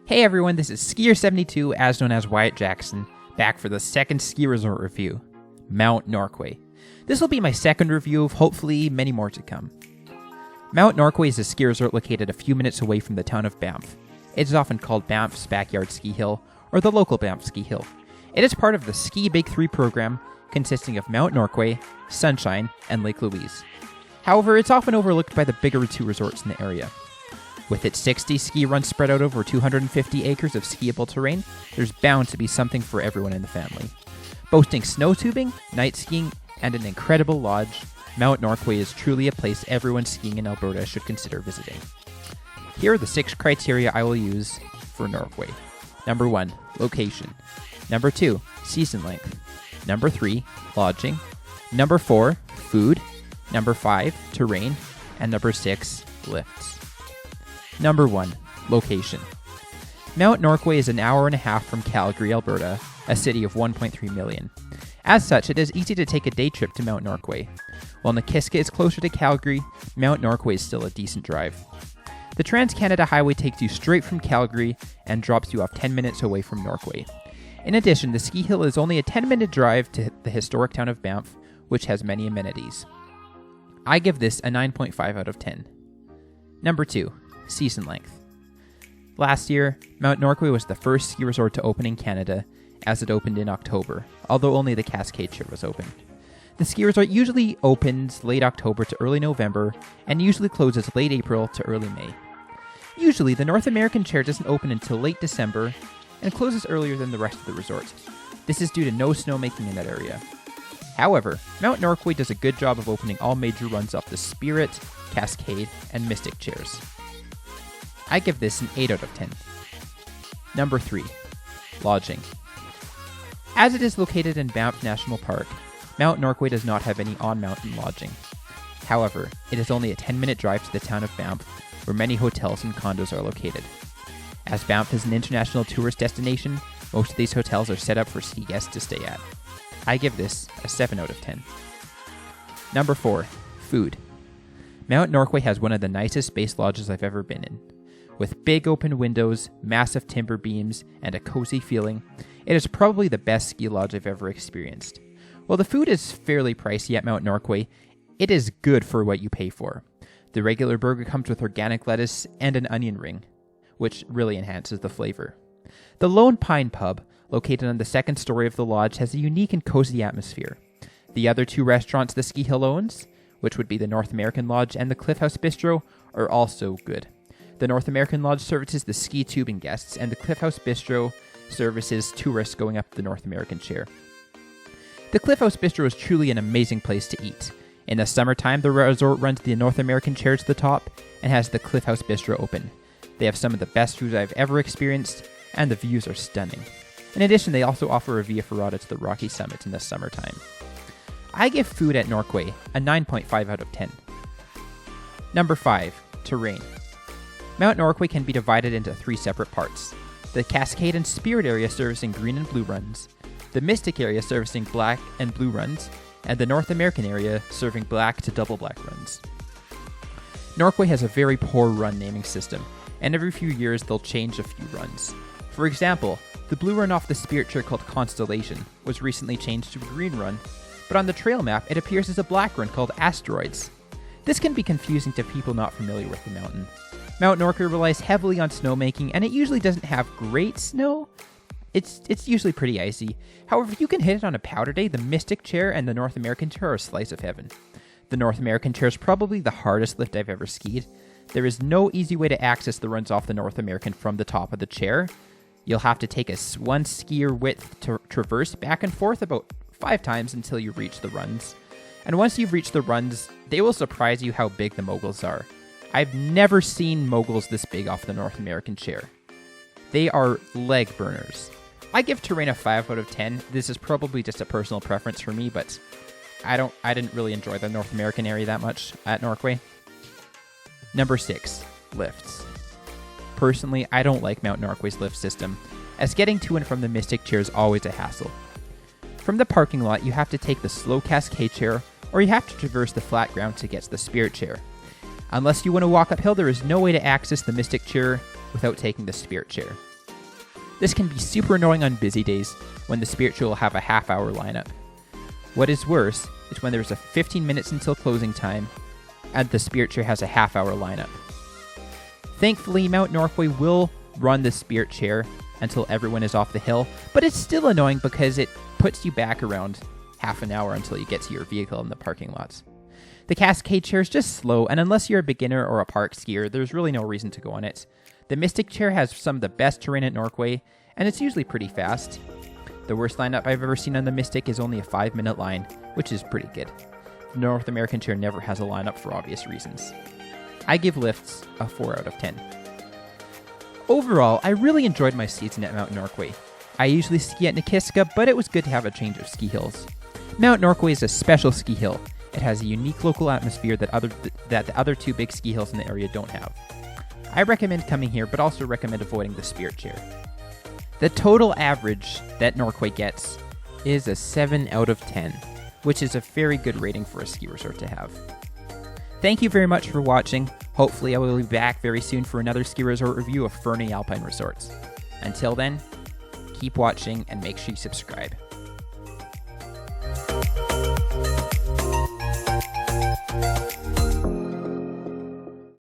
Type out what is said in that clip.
Hey everyone, this is Skier72, as known as Wyatt Jackson, back for the second ski resort review, Mount Norquay. This will be my second review of hopefully many more to come. Mount Norquay is a ski resort located a few minutes away from the town of Banff. It is often called Banff's Backyard Ski Hill, or the local Banff Ski Hill. It is part of the Ski Big 3 program, consisting of Mount Norquay, Sunshine, and Lake Louise. However, it's often overlooked by the bigger two resorts in the area. With its 60 ski runs spread out over 250 acres of skiable terrain, there's bound to be something for everyone in the family. Boasting snow tubing, night skiing, and an incredible lodge, Mount Norquay is truly a place everyone skiing in Alberta should consider visiting. Here are the 6 criteria I will use for Norquay. Number 1, location. Number 2, season length. Number 3, lodging. Number 4, food. Number 5, terrain. And number 6, lifts. Number 1, location. Mount Norquay is an hour and a half from Calgary, Alberta, a city of 1.3 million. As such, it is easy to take a day trip to Mount Norquay. While Nakiska is closer to Calgary, Mount Norquay is still a decent drive. The Trans-Canada Highway takes you straight from Calgary and drops you off 10 minutes away from Norquay. In addition, the ski hill is only a 10-minute drive to the historic town of Banff, which has many amenities. I give this a 9.5 out of 10. Number 2, season length. Last year, Mount Norquay was the first ski resort to open in Canada, as it opened in October, although only the Cascade Chair was open. The ski resort usually opens late October to early November, and usually closes late April to early May. Usually, the North American Chair doesn't open until late December, and closes earlier than the rest of the resort. This is due to no snowmaking in that area. However, Mount Norquay does a good job of opening all major runs off the Spirit, Cascade, and Mystic Chairs. I give this an 8 out of 10. Number 3, lodging. As it is located in Banff National Park, Mount Norquay does not have any on-mountain lodging. However, it is only a 10-minute drive to the town of Banff, where many hotels and condos are located. As Banff is an international tourist destination, most of these hotels are set up for ski guests to stay at. I give this a 7 out of 10. Number 4, food. Mount Norquay has one of the nicest base lodges I've ever been in. With big open windows, massive timber beams, and a cozy feeling, it is probably the best ski lodge I've ever experienced. While the food is fairly pricey at Mount Norquay, it is good for what you pay for. The regular burger comes with organic lettuce and an onion ring, which really enhances the flavor. The Lone Pine Pub, located on the second story of the lodge, has a unique and cozy atmosphere. The other 2 restaurants the ski hill owns, which would be the North American Lodge and the Cliff House Bistro, are also good. The North American Lodge services the ski tubing guests, and the Cliff House Bistro services tourists going up the North American Chair. The Cliff House Bistro is truly an amazing place to eat. In the summertime, the resort runs the North American Chair to the top and has the Cliff House Bistro open. They have some of the best food I've ever experienced, and the views are stunning. In addition, they also offer a via ferrata to the Rocky Summit in the summertime. I give food at Norquay a 9.5 out of 10. Number 5, terrain. Mount Norquay can be divided into 3 separate parts. The Cascade and Spirit area servicing green and blue runs, the Mystic area servicing black and blue runs, and the North American area serving black to double black runs. Norquay has a very poor run naming system, and every few years they'll change a few runs. For example, the blue run off the Spirit Chair called Constellation was recently changed to a green run, but on the trail map it appears as a black run called Asteroids. This can be confusing to people not familiar with the mountain. Mount Norquay relies heavily on snowmaking, and it usually doesn't have great snow. It's usually pretty icy. However, if you can hit it on a powder day, the Mystic Chair and the North American Chair are a slice of heaven. The North American Chair is probably the hardest lift I've ever skied. There is no easy way to access the runs off the North American from the top of the chair. You'll have to take a 1 skier width to traverse back and forth about 5 times until you reach the runs. And once you've reached the runs, they will surprise you how big the moguls are. I've never seen moguls this big off the North American Chair. They are leg burners. I give terrain a 5 out of 10. This is probably just a personal preference for me, but I didn't really enjoy the North American area that much at Norquay. Number 6, lifts. Personally, I don't like Mount Norquay's lift system, as getting to and from the Mystic Chair is always a hassle. From the parking lot, you have to take the slow Cascade Chair, or you have to traverse the flat ground to get to the Spirit Chair. Unless you want to walk uphill, there is no way to access the Mystic Chair without taking the Spirit Chair. This can be super annoying on busy days when the spirit chair will have a half-hour lineup. What is worse is when there's a 15 minutes until closing time and the spirit chair has a half-hour lineup. Thankfully, Mount Norquay will run the spirit chair until everyone is off the hill, but it's still annoying because it puts you back around half an hour until you get to your vehicle in the parking lots. The Cascade chair is just slow, and unless you're a beginner or a park skier, there's really no reason to go on it. The Mystic chair has some of the best terrain at Norquay, and it's usually pretty fast. The worst lineup I've ever seen on the Mystic is only a 5-minute line, which is pretty good. The North American chair never has a lineup for obvious reasons. I give lifts a 4 out of 10. Overall, I really enjoyed my season at Mount Norquay. I usually ski at Nikiska, but it was good to have a change of ski hills. Mount Norquay is a special ski hill. It has a unique local atmosphere that the other two big ski hills in the area don't have. I recommend coming here, but also recommend avoiding the spirit chair. The total average that Norquay gets is a 7 out of 10, which is a very good rating for a ski resort to have. Thank you very much for watching. Hopefully I will be back very soon for another ski resort review of Fernie Alpine Resorts. Until then, keep watching and make sure you subscribe.